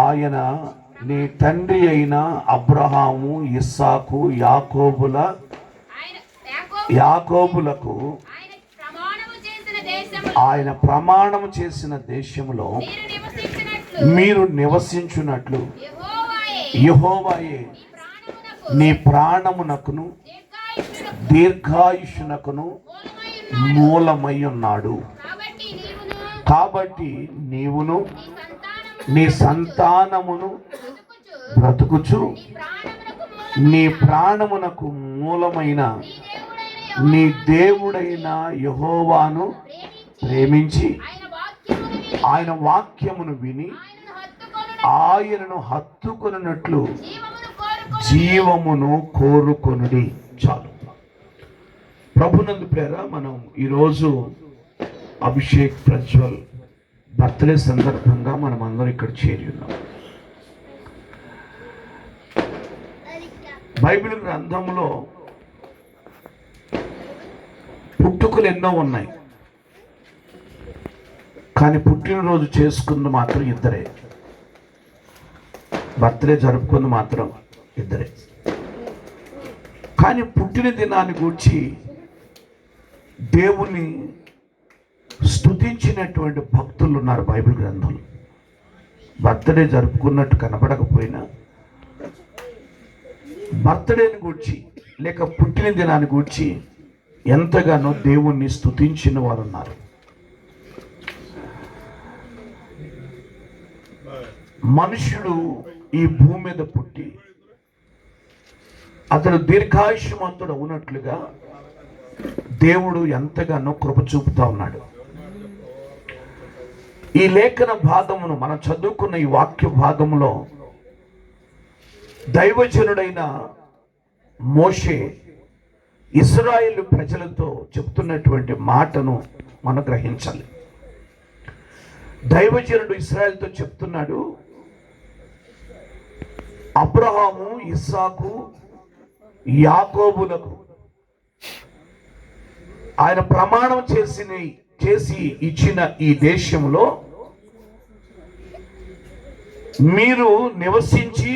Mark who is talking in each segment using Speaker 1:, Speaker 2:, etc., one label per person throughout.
Speaker 1: ఆయన నీ తండ్రి అయిన అబ్రహాము, ఇస్సాకు, యాకోబులకు ఆయన ప్రమాణము చేసిన దేశములో మీరు నివసించున్నట్లు యెహోవాయే నీ ప్రాణమునకును దీర్ఘాయుష్నకును మూలమై ఉన్నాడు. కాబట్టి నీవును నీ సంతానమును బ్రతుకుచు నీ ప్రాణమునకు మూలమైన నీ దేవుడైన యెహోవాను ప్రేమించి ఆయన వాక్యమును విని ఆయనను హత్తుకొనున్నట్లు జీవమును కోరుకొనుడి. చాలు. ప్రభునందు ప్రేర మనం ఈరోజు అభిషేక్ ప్రజ్వల్ బర్త్డే సందర్భంగా మనం అందరం ఇక్కడ చేరి ఉన్నాం. బైబిల్ గ్రంథంలో పుట్టుకలు ఎన్నో ఉన్నాయి, కానీ పుట్టినరోజు చేసుకుంది మాత్రం ఇద్దరే. బర్త్డే జరుపుకుంది మాత్రం ఇద్దరే. కానీ పుట్టిన దినాన్ని గూర్చి దేవుని స్తుతించినటువంటి భక్తులు ఉన్నారు బైబిల్ గ్రంథంలో. బర్త్డే జరుపుకున్నట్టు కనపడకపోయినా బర్త్డేని గూర్చి లేక పుట్టిన దినాన్ని గూర్చి ఎంతగానో దేవుణ్ణి స్తుతించిన వారు ఉన్నారు. మనుషుడు ఈ భూమి మీద పుట్టి అతడు దీర్ఘాయుష్మంతుడు ఉన్నట్లుగా దేవుడు ఎంతగానో కృప చూపుతా ఉన్నాడు. ఈ లేఖన భాగమును మనం చదువుకున్న ఈ వాక్య భాగములో దైవజనుడైన మోషే ఇశ్రాయేలు ప్రజలతో చెప్తున్నటువంటి మాటను మనం గ్రహించాలి. దైవజనుడు ఇశ్రాయేలుతో చెప్తున్నాడు, అబ్రహాము, ఇస్సాకు, యాకోబులకు ఆయన ప్రమాణం చేసి ఇచ్చిన ఈ దేశంలో మీరు నివసించి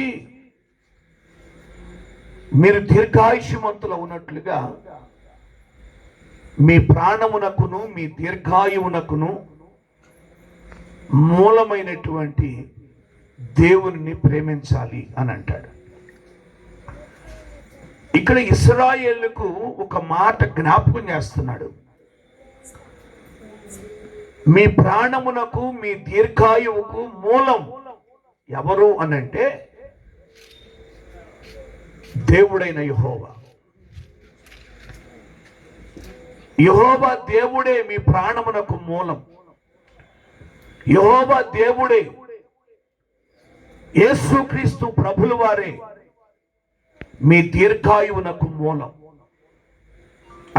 Speaker 1: మీరు దీర్ఘాయుష్మంతులు ఉన్నట్లుగా మీ ప్రాణమునకును మీ దీర్ఘాయువునకును మూలమైనటువంటి దేవుని ప్రేమించాలి అని అంటాడు. ఇక్కడ ఇశ్రాయేలుకు ఒక మాట జ్ఞాపకం చేస్తున్నాడు. మీ ప్రాణమునకు మీ దీర్ఘాయువుకు మూలం ఎవరు అనంటే దేవుడైన యెహోవా. యెహోవా దేవుడే మీ ప్రాణమునకు మూలం. యెహోవా దేవుడే, యేసుక్రీస్తు ప్రభుల వారే మీ దీర్ఘాయువునకు మూలం.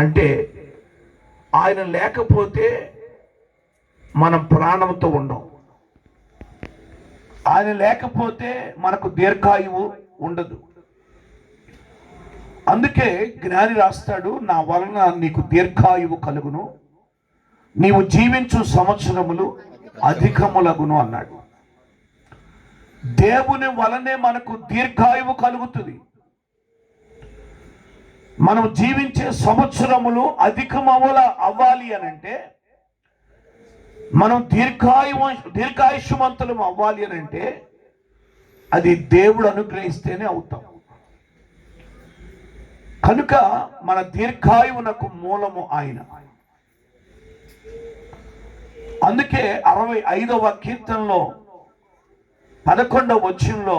Speaker 1: అంటే ఆయన లేకపోతే మనం ప్రాణంతో ఉండం. ఆయన లేకపోతే మనకు దీర్ఘాయువు ఉండదు. అందుకే జ్ఞాని రాస్తాడు, నా వలన నీకు దీర్ఘాయువు కలుగును, నీవు జీవించు సంవత్సరములు అధికములగును అన్నాడు. దేవుని వలనే మనకు దీర్ఘాయువు కలుగుతుంది. మనం జీవించే సంవత్సరములు అవ్వాలి అనంటే, మనం దీర్ఘాయుష్మంతులం అవ్వాలి అనంటే అది దేవుడు అనుగ్రహిస్తేనే అవుతాం. కనుక మన దీర్ఘాయువునకు మూలము ఆయన. అందుకే 65వ కీర్తనలో 11వ వచనంలో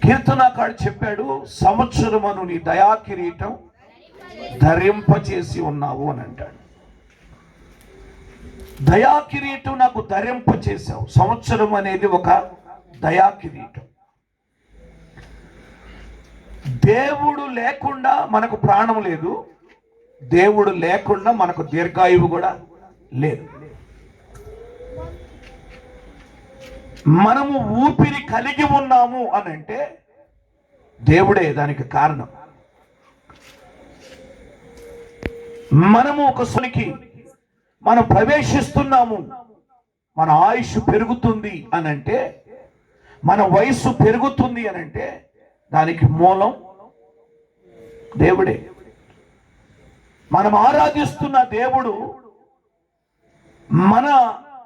Speaker 1: కీర్తనకారుడు చెప్పాడు, సంవత్సరమును నీ దయా కిరీటం ధరింపచేసి ఉన్నావు అని అంటాడు. దయా కిరీటం నాకు ధరింపచేసావు. సంవత్సరం అనేది ఒక దయా కిరీటం. దేవుడు లేకుండా మనకు ప్రాణం లేదు, దేవుడు లేకుండా మనకు దీర్ఘాయువు కూడా లేదు. మనము ఊపిరి కలిగి ఉన్నాము అని అంటే దేవుడే దానికి కారణం. మనము ఒక సునికి మనం ప్రవేశిస్తున్నాము మన ఆయుష్ పెరుగుతుంది అని అంటే, మన వయస్సు పెరుగుతుంది అని అంటే దానికి మూలం దేవుడే. మనం ఆరాధిస్తున్న దేవుడు మన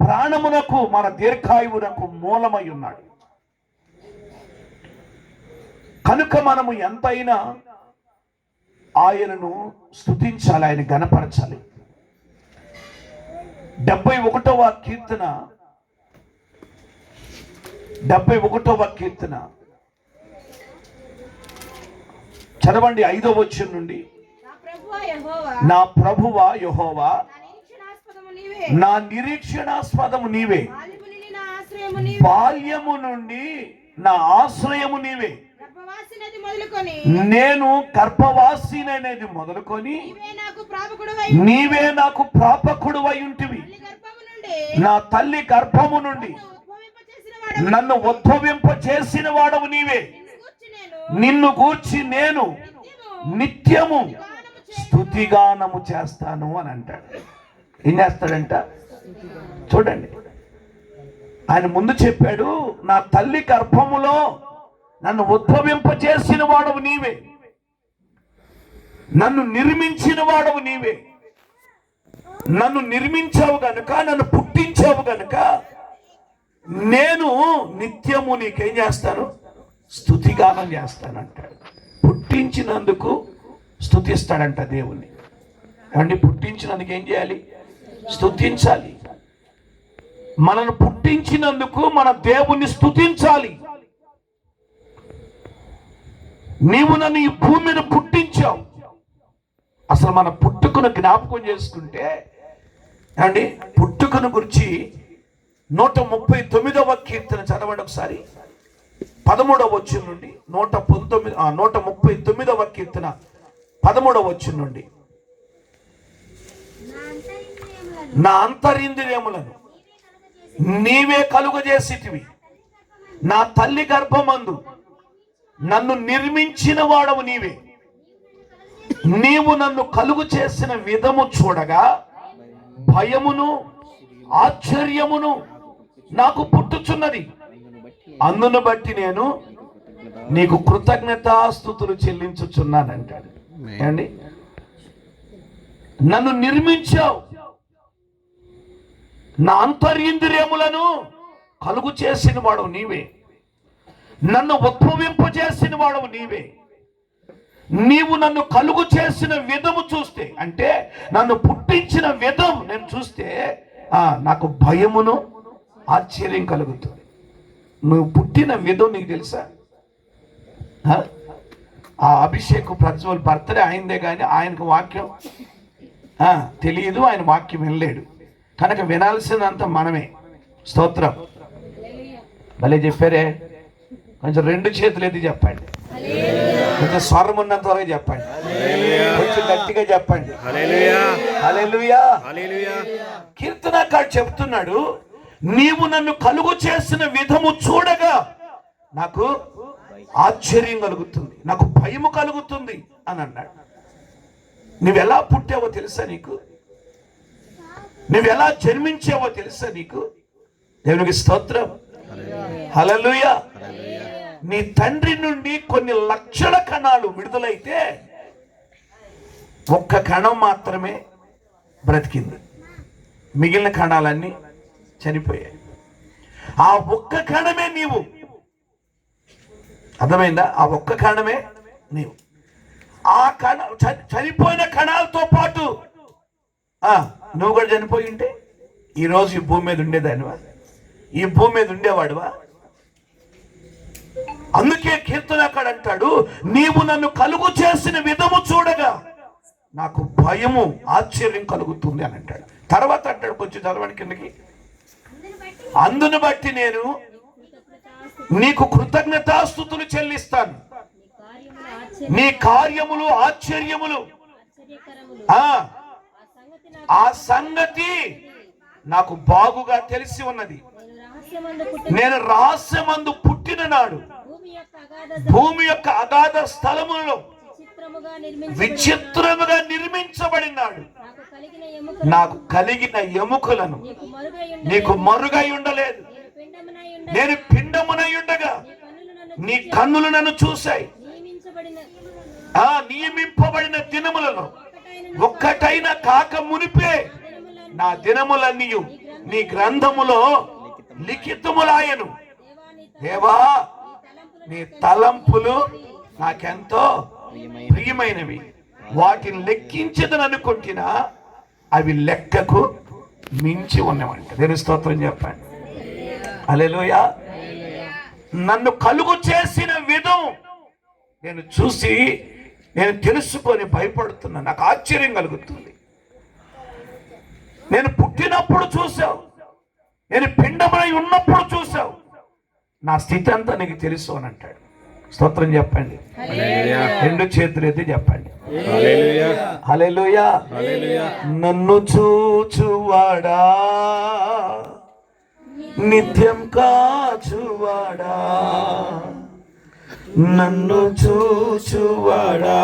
Speaker 1: ప్రాణమునకు, మన దీర్ఘాయువునకు మూలమై ఉన్నాడు. కనుక మనము ఎంతైనా ఆయనను స్తుతించాలి, ఆయన గణపరచాలి. 71వ కీర్తన 71వ కీర్తన చదవండి 5వ వచనం నుండి. నా ప్రభువా యెహోవా, నా నిరీక్షణాస్పదము నీవే, బాల్యము నుండి నా ఆశ్రయము నీవే. నేను గర్భవాసిననేది మొదలుకొని నీవే నాకు ప్రాపకుడువై ఉంటివి. నా తల్లి గర్భము నుండి నన్ను ఉద్భవింప చేసిన వాడవు నీవే. నిన్ను గూర్చి నేను నిత్యము స్తుతిగానము చేస్తాను అని అంటాడు. ఏం చేస్తాడంట చూడండి. ఆయన ముందు చెప్పాడు, నా తల్లి గర్భములో నన్ను ఉద్భవింప చేసిన వాడవు నీవే, నన్ను నిర్మించిన వాడవు నీవే. నన్ను నిర్మించావు గనుక, నన్ను పుట్టించావు గనుక నేను నిత్యము నీకేం చేస్తాను, స్తుతిగానం చేస్తానంటాడు. పుట్టించినందుకు స్తుతిస్తాడంట దేవుణ్ణి. కాబట్టి పుట్టించినందుకు ఏం చేయాలి, స్తుతించాలి. మనను పుట్టించినందుకు మన దేవుణ్ణి స్తుతించాలి. నీవు నన్ను ఈ భూమి మీద పుట్టించావు. అసలు మన పుట్టుకను జ్ఞాపకం చేసుకుంటే అండి, పుట్టుకను గురించి 139వ కీర్తన చదవండి ఒకసారి. 13వ వచనం నుండి 139వ కీర్తన 13వ వచనం నుండి. నా అంతరింద్రియములను నీవే కలుగజేసితివి. నా తల్లి గర్భమందు నన్ను నిర్మించిన వాడవు నీవే. నీవు నన్ను కలుగు చేసిన విధము చూడగా భయమును ఆశ్చర్యమును నాకు పుట్టుచున్నది. అందును బట్టి నేను నీకు కృతజ్ఞతాస్తుతులు చెల్లించుచున్నానంటాడు. అండి, నన్ను నిర్మించావు, నా అంతరింద్రియములను కలుగు చేసిన వాడవు నీవే, నన్ను ఉద్భవింపజేసిన వాడవు నీవే. నీవు నన్ను కలుగు చేసిన విధము చూస్తే, అంటే నన్ను పుట్టించిన విధం నేను చూస్తే నాకు భయమును ఆశ్చర్యం కలుగుతుంది. నువ్వు పుట్టిన విధం నీకు తెలుసా? ఆ అభిషేక్ ప్రజ్వల్ బర్త్డే అయిందే కానీ ఆయనకు వాక్యం తెలియదు, ఆయన వాక్యం వినలేడు. కనుక వినాల్సిందంతా మనమే. స్తోత్రం. భలే చెప్పారే. కొంచెం 2 చేతులు ఎత్తి చెప్పండి, కొంచెం స్వరం ఉన్నంత వరకు చెప్పండి, కొంచెం గట్టిగా చెప్పండి. హల్లెలూయా. కీర్తనకారుడు చెప్తున్నాడు, నీవు నన్ను కలుగు చేసిన విధము చూడగా నాకు ఆశ్చర్యం కలుగుతుంది, నాకు భయము కలుగుతుంది అని అన్నాడు. నువ్వెలా పుట్టావో తెలుసా నీకు? నువ్వెలా జన్మించావో తెలుసా నీకు? దేవునికి స్తోత్రం. హల్లెలూయా. నీ తండ్రి నుండి కొన్ని లక్షల కణాలు విడుదలైతే ఒక్క కణం మాత్రమే బ్రతికింది, మిగిలిన కణాలన్నీ చనిపోయాయి. ఆ ఒక్క కణమే నీవు. అర్థమైందా? ఆ ఒక్క కణమే నీవు. ఆ కణ చనిపోయిన కణాలతో పాటు నువ్వు కూడా చనిపోయి ఉంటే ఈరోజు ఈ భూమి మీద ఉండేదానివా? ఈ భూమి మీద ఉండేవాడువా? అందుకే కీర్తనకారుడు అంటాడు, నీవు నన్ను కలుగు చేసిన విధము చూడగా నాకు భయము ఆశ్చర్యం కలుగుతుంది అని అంటాడు. తర్వాత అంటాడు, కొంచెం చదవండి కిందకి. అందును బట్టి నేను నీకు కృతజ్ఞతాస్తుతులు చెల్లిస్తాను. నీ కార్యములు ఆశ్చర్యములు, ఆ సంగతి నాకు బాగుగా తెలిసి ఉన్నది. నేను రహస్యమందు పుట్టిన నాడు భూమి యొక్క అగాధ స్థలములలో విచిత్రముగా నిర్మించబడినాడు. నాకు కలిగిన ఎముకలను నీకు మరుగై ఉండలేదు. నేను పిండమునై ఉండగా నీ కన్నులు నన్ను చూశాయి. నియమింపబడిన దినములలో ఒక్కటైన కాక మునిపే నా దినములన్నీ నీ గ్రంథములో లిఖితములాయను. దేవా, నీ తలంపులు నాకెంతో ప్రియమైనవి. వాటిని లెక్కించదని అనుకుంటున్నా, అవి లెక్కకు మించి ఉన్నవంట. దేవుని స్తోత్రం చెప్పండి. హల్లెలూయా. నన్ను కలుగు చేసిన విధం నేను చూసి నేను తెలుసుకొని భయపడుతున్నా. నాకు ఆశ్చర్యం కలుగుతుంది. నేను పుట్టినప్పుడు చూసావు, నేను పిండమై ఉన్నప్పుడు చూసావు, నా స్థితి అంతా నీకు తెలుసు అని అంటాడు. స్తోత్రం చెప్పండి. రెండు చేతులు ఎత్తి చెప్పండి హల్లెలూయా. నన్ను చూచువాడా, నిత్యం కాచువాడా, నన్ను చూచువాడా,